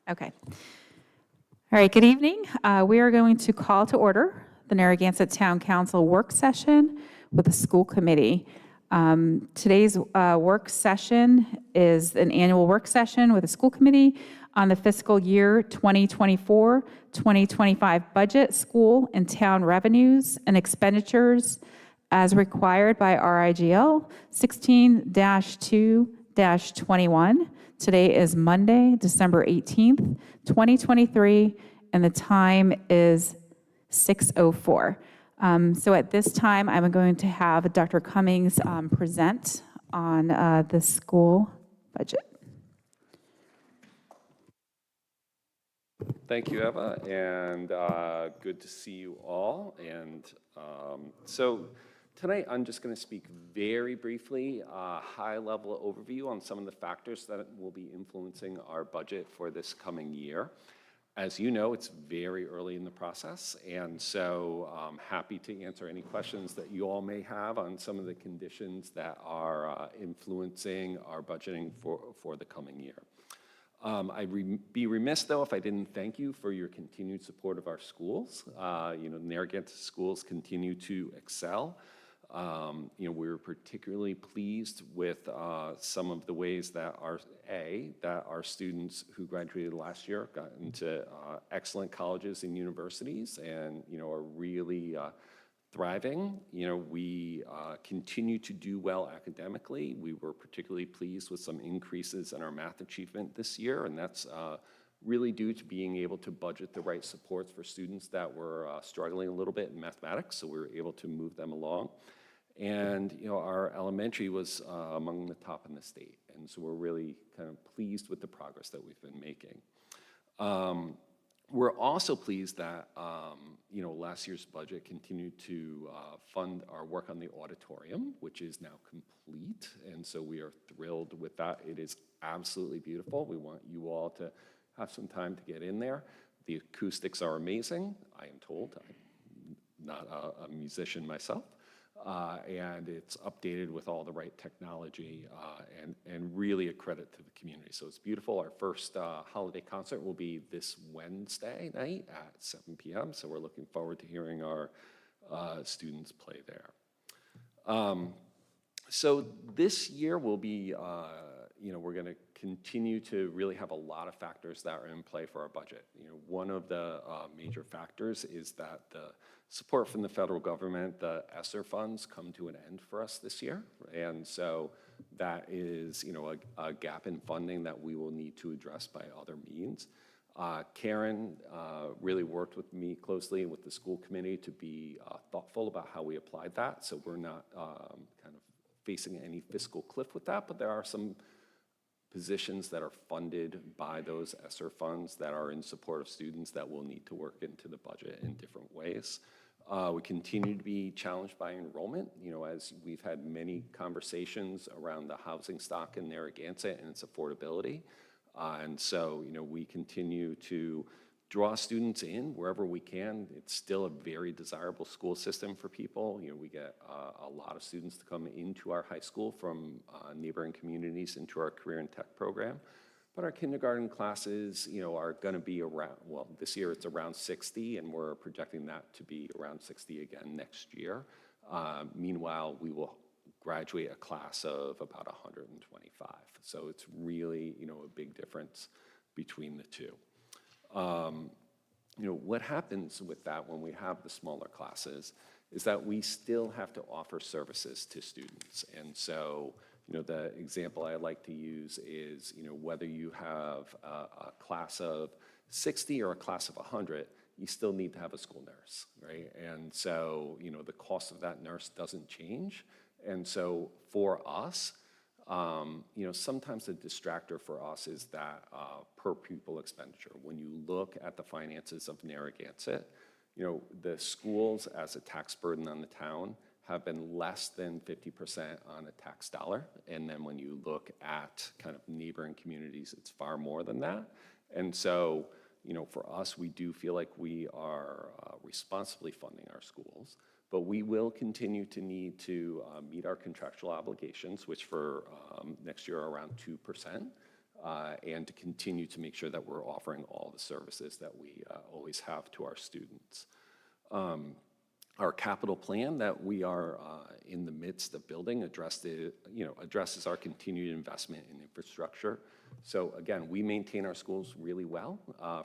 Okay. All right, good evening. We are going to call to order the Narragansett Town Council work session with the school committee. Today's work session is an annual work session with the school committee on the fiscal year 2024-2025 budget, school and town revenues and expenditures as required by RIGL 16-2-21. Today is Monday, December 18th, 2023, and the time is 6:04. So at this time, I'm going to have Dr. Cummings present on the school budget. Thank you, Eva, and good to see you all. And so tonight, I'm just going to speak very briefly, high-level overview on some of the factors that will be influencing our budget for this coming year. As you know, it's very early in the process, and so I'm happy to answer any questions that you all may have on some of the conditions that are influencing our budgeting for the coming year. I'd be remiss, though, if I didn't thank you for your continued support of our schools. Narragansett schools continue to excel. We're particularly pleased with some of the ways that our students who graduated last year got into excellent colleges and universities and, are really thriving. We continue to do well academically. We were particularly pleased with some increases in our math achievement this year, and that's really due to being able to budget the right supports for students that were struggling a little bit in mathematics, so we were able to move them along. And our elementary was among the top in the state, and so we're really kind of pleased with the progress that we've been making. We're also pleased that last year's budget continued to fund our work on the auditorium, which is now complete, and so we are thrilled with that. It is absolutely beautiful. We want you all to have some time to get in there. The acoustics are amazing, I am told. I'm not a musician myself. And it's updated with all the right technology and really a credit to the community. So it's beautiful. Our first holiday concert will be this Wednesday night at 7 p.m. So we're looking forward to hearing our students play there. So this year will be, we're going to continue to really have a lot of factors that are in play for our budget. One of the major factors is that the support from the federal government, the ESSER funds, come to an end for us this year. And so that is, a gap in funding that we will need to address by other means. Karen really worked with me closely with the school committee to be thoughtful about how we applied that. So we're not kind of facing any fiscal cliff with that, but there are some positions that are funded by those ESSER funds that are in support of students that will need to work into the budget in different ways. We continue to be challenged by enrollment, as we've had many conversations around the housing stock in Narragansett and its affordability. And so, we continue to draw students in wherever we can. It's still a very desirable school system for people. We get a lot of students to come into our high school from neighboring communities into our career and tech program. But our kindergarten classes, are going to be around, well, this year it's around 60, and we're projecting that to be around 60 again next year. Meanwhile, we will graduate a class of about 125. So it's really, a big difference between the two. What happens with that when we have the smaller classes is that we still have to offer services to students. And so, the example I like to use is, whether you have a class of 60 or a class of 100, you still need to have a school nurse, right? And so, the cost of that nurse doesn't change. And so for us, sometimes the distractor for us is that per pupil expenditure. When you look at the finances of Narragansett, the schools as a tax burden on the town have been less than 50% on a tax dollar. And then when you look at kind of neighboring communities, it's far more than that. And so, for us, we do feel like we are responsibly funding our schools, but we will continue to need to meet our contractual obligations, which for next year are around 2%. and to continue to make sure that we're offering all the services that we always have to our students. Our capital plan that we are in the midst of building addresses our continued investment in infrastructure. So again, we maintain our schools really well.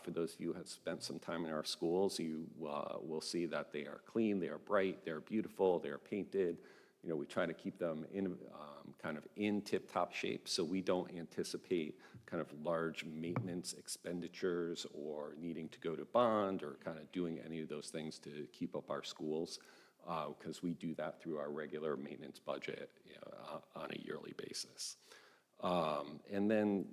For those of you who have spent some time in our schools, you will see that they are clean, they are bright, they're beautiful, they're painted. We try to keep them in kind of in tip-top shape, so we don't anticipate kind of large maintenance expenditures or needing to go to bond or kind of doing any of those things to keep up our schools, because we do that through our regular maintenance budget on a yearly basis. And then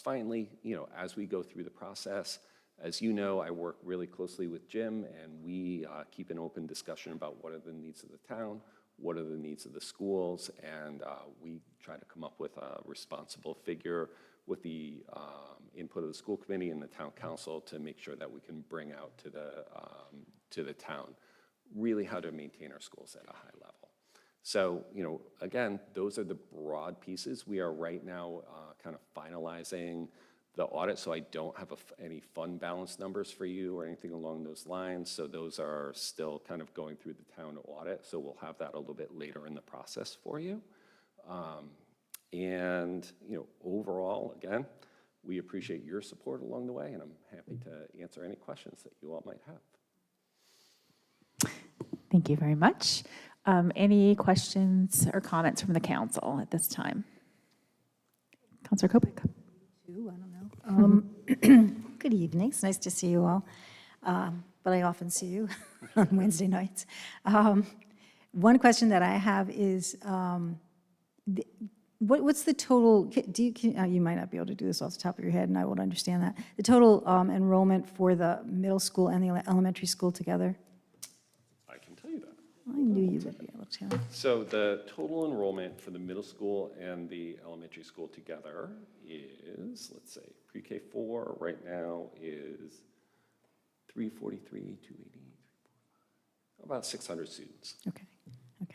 finally, as we go through the process, as you know, I work really closely with Jim, and we keep an open discussion about what are the needs of the town, what are the needs of the schools, and we try to come up with a responsible figure with the input of the school committee and the town council to make sure that we can bring out to the town really how to maintain our schools at a high level. So, again, those are the broad pieces. We are right now kind of finalizing the audit, so I don't have any fund balance numbers for you or anything along those lines. So those are still kind of going through the town audit. So we'll have that a little bit later in the process for you. Overall, again, we appreciate your support along the way, and I'm happy to answer any questions that you all might have. Thank you very much. Any questions or comments from the council at this time? Councilor Kopic. I don't know. Good evening. It's nice to see you all, but I often see you on Wednesday nights. One question that I have is, what's the total, you might not be able to do this off the top of your head, and I would understand that, the total enrollment for the middle school and the elementary school together? I can tell you that. I knew you would be able to. So the total enrollment for the middle school and the elementary school together is, let's say, pre-K 4 right now is 343, 280, about 600 students. Okay,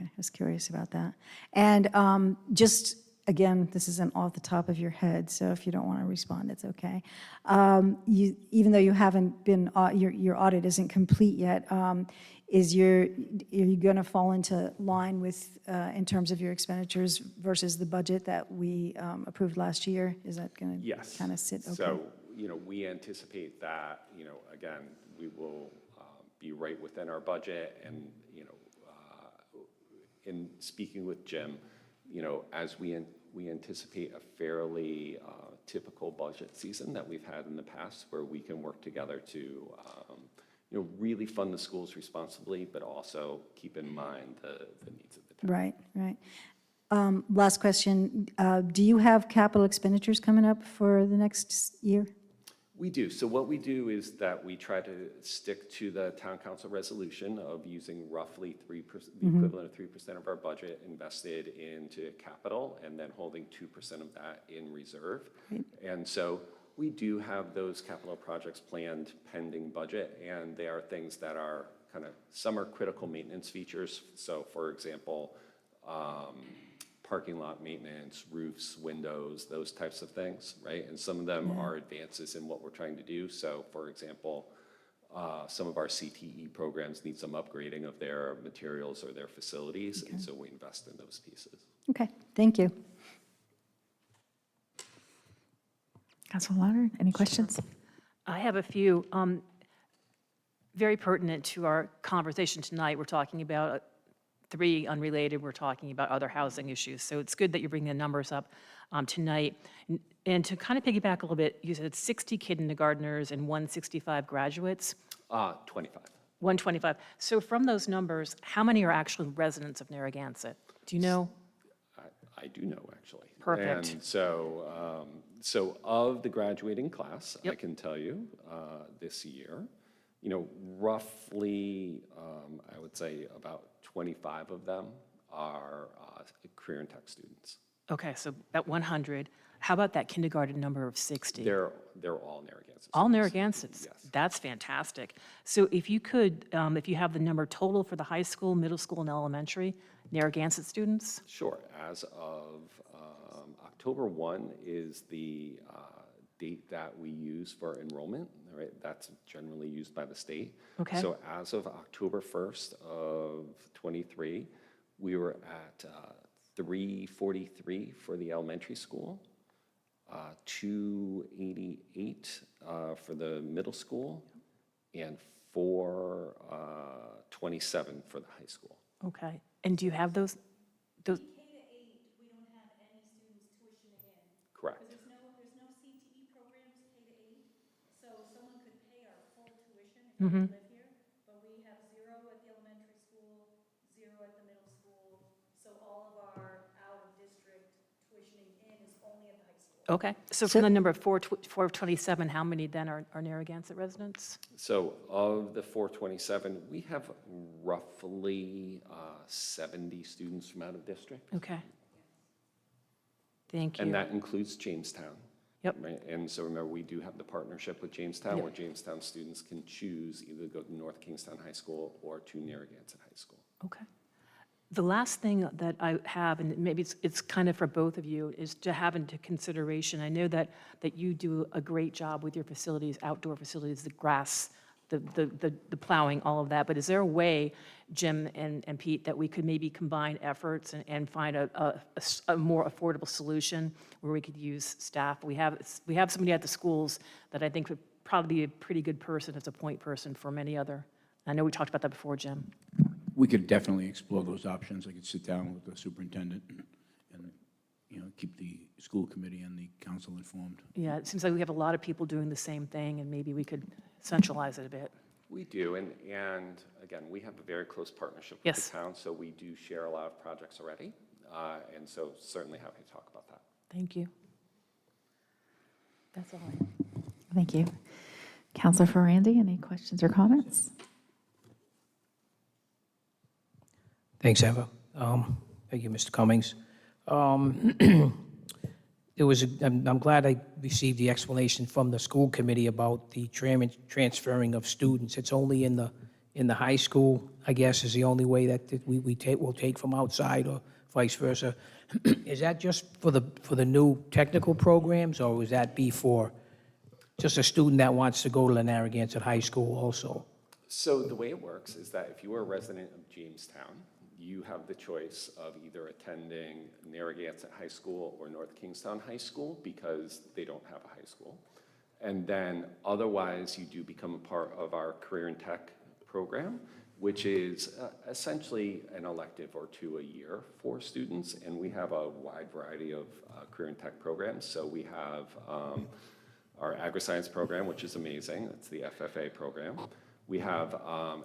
I was curious about that. And just, again, this isn't off the top of your head, so if you don't want to respond, it's okay. Even though you haven't been, your audit isn't complete yet, are you going to fall into line with, in terms of your expenditures versus the budget that we approved last year? Is that going to kind of sit? Okay. So, we anticipate that, again, we will be right within our budget, and, in speaking with Jim, as we anticipate a fairly typical budget season that we've had in the past, where we can work together to really fund the schools responsibly, but also keep in mind the needs of the town. Right. Last question. Do you have capital expenditures coming up for the next year? We do. So what we do is that we try to stick to the town council resolution of using roughly 3%, the equivalent of 3% of our budget invested into capital, and then holding 2% of that in reserve. Right. And so we do have those capital projects planned pending budget, and they are things that are kind of, some are critical maintenance features. So for example, parking lot maintenance, roofs, windows, those types of things, right? And some of them are advances in what we're trying to do. So for example, some of our CTE programs need some upgrading of their materials or their facilities, and so we invest in those pieces. Okay, thank you. Councilor Lauder, any questions? I have a few. Very pertinent to our conversation tonight. We're talking about 3 unrelated. We're talking about other housing issues. So it's good that you're bringing the numbers up tonight. And to kind of piggyback a little bit, you said 60 kindergartners and 165 graduates? 25. 125. So from those numbers, how many are actually residents of Narragansett? Do you know? I do know, actually. Perfect. And so, so of the graduating class, I can tell you this year, roughly, I would say about 25 of them are career and tech students. Okay, so about 100. How about that kindergarten number of 60? They're all Narragansett. All Narragansetts. Yes. That's fantastic. So if you could, if you have the number total for the high school, middle school, and elementary, Narragansett students? Sure. As of October 1 is the date that we use for enrollment, right? That's generally used by the state. Okay. So as of October 1st of 23, we were at 343 for the elementary school, 288 for the middle school, and 427 for the high school. Okay. And do you have those? K to 8, we don't have any students tuitioning in. Correct. Because there's no CTE programs K to 8, so someone could pay our full tuition if they live here, but we have 0 at the elementary school, 0 at the middle school, so all of our out-of-district tuitioning in is only at the high school. Okay. So from the number of 427, how many then are Narragansett residents? So of the 427, we have roughly 70 students from out of district. Okay. Thank you. And that includes Jamestown. Yep. Right? And so remember, we do have the partnership with Jamestown where Jamestown students can choose either to go to North Kingstown High School or to Narragansett High School. Okay. The last thing that I have, and maybe it's kind of for both of you, is to have into consideration, I know that you do a great job with your facilities, outdoor facilities, the grass, the plowing, all of that, but is there a way, Jim and Pete, that we could maybe combine efforts and find a more affordable solution where we could use staff? We have somebody at the schools that I think would probably be a pretty good person as a point person for many other. I know we talked about that before, Jim. We could definitely explore those options. I could sit down with the superintendent and keep the school committee and the council informed. Yeah, it seems like we have a lot of people doing the same thing, and maybe we could centralize it a bit. We do, and again, we have a very close partnership with Yes. the town, so we do share a lot of projects already, and so certainly happy to talk about that. Thank you. That's all I have. Thank you. Counselor Ferrandi, any questions or comments? Thanks, Eva. Thank you, Mr. Cummings. I'm glad I received the explanation from the school committee about the transferring of students. It's only in the high school, I guess, is the only way that we'll take from outside or vice versa. Is that just for the new technical programs, or would that be for just a student that wants to go to the Narragansett High School also? So the way it works is that if you are a resident of Jamestown, you have the choice of either attending Narragansett High School or North Kingstown High School because they don't have a high school. And then otherwise, you do become a part of our Career and Tech program, which is essentially an elective or two a year for students. And we have a wide variety of Career and Tech programs. So we have our agri-science program, which is amazing. That's the FFA program. We have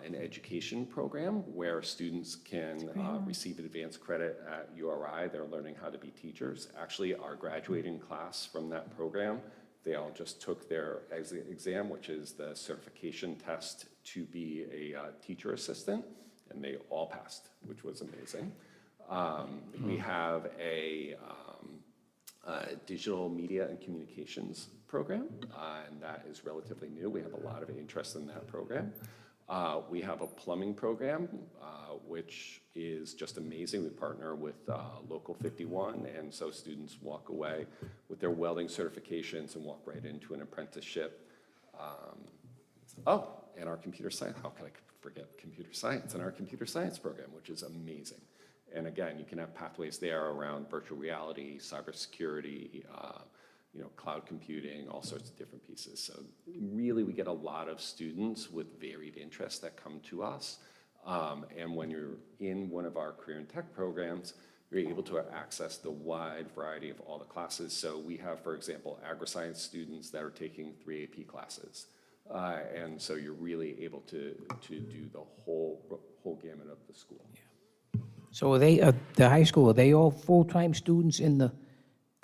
an education program where students can receive advanced credit at URI. They're learning how to be teachers. Actually, our graduating class from that program, they all just took their exam, which is the certification test to be a teacher assistant, and they all passed, which was amazing. We have a digital media and communications program, and that is relatively new. We have a lot of interest in that program. We have a plumbing program, which is just amazing. We partner with Local 51, and so students walk away with their welding certifications and walk right into an apprenticeship. And our computer science, how can I forget computer science? And our computer science program, which is amazing. And again, you can have pathways there around virtual reality, cybersecurity, cloud computing, all sorts of different pieces. So really, we get a lot of students with varied interests that come to us. And when you're in one of our career and tech programs, you're able to access the wide variety of all the classes. So we have, for example, agri-science students that are taking 3 AP classes. And so you're really able to do the whole gamut of the school. So are they, the high school, are they all full-time students in the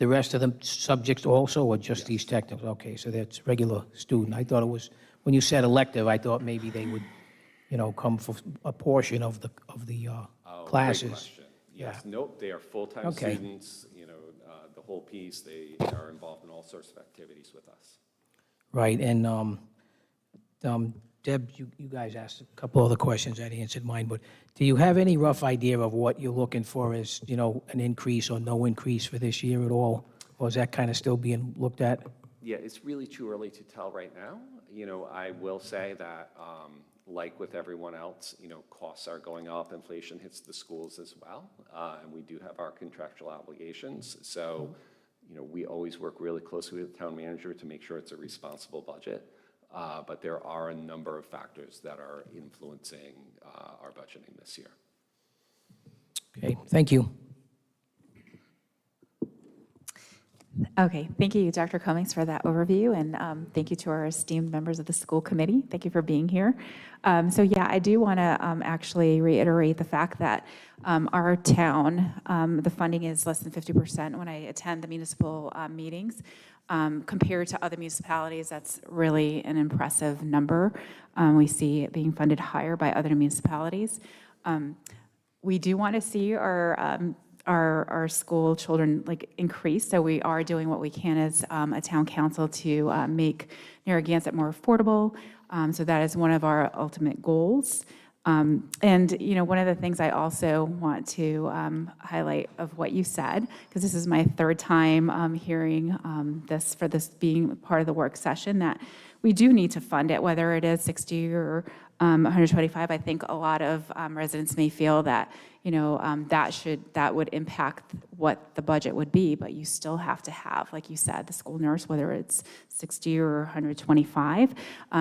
rest of the subjects also, or just these technical? Okay, so that's regular student. I thought it was, when you said elective, I thought maybe they would, come for a portion of the classes. Great question. Yes, nope, they are full-time Okay. students, the whole piece. They are involved in all sorts of activities with us. Right, and Deb, you guys asked a couple other questions, I answered mine, but do you have any rough idea of what you're looking for as, an increase or no increase for this year at all? Or is that kind of still being looked at? Yeah, it's really too early to tell right now. I will say that, like with everyone else, costs are going up, inflation hits the schools as well, and we do have our contractual obligations. So, we always work really closely with the town manager to make sure it's a responsible budget. But there are a number of factors that are influencing our budgeting this year. Okay, thank you. Okay, thank you, Dr. Cummings, for that overview, and thank you to our esteemed members of the school committee. Thank you for being here. So yeah, I do want to actually reiterate the fact that our town, the funding is less than 50% when I attend the municipal meetings. Compared to other municipalities, that's really an impressive number. We see it being funded higher by other municipalities. We do want to see our school children increase, so we are doing what we can as a town council to make Narragansett more affordable. So that is one of our ultimate goals. And one of the things I also want to highlight of what you said, because this is my third time hearing this being part of the work session, that we do need to fund it, whether it is 60 or 125. I think a lot of residents may feel that that would impact what the budget would be, but you still have to have, like you said, the school nurse, whether it's 60 or 125.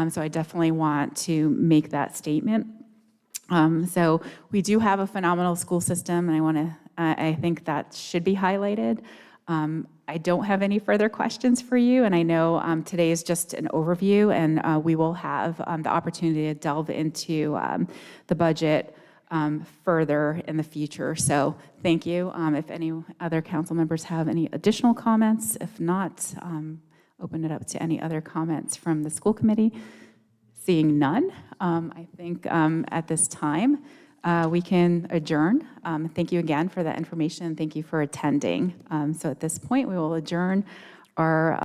So I definitely want to make that statement. So we do have a phenomenal school system, and I think that should be highlighted. I don't have any further questions for you, and I know today is just an overview, and we will have the opportunity to delve into the budget further in the future. So thank you. If any other council members have any additional comments, if not, open it up to any other comments from the school committee. Seeing none, I think at this time we can adjourn. Thank you again for that information. Thank you for attending. So at this point, we will adjourn our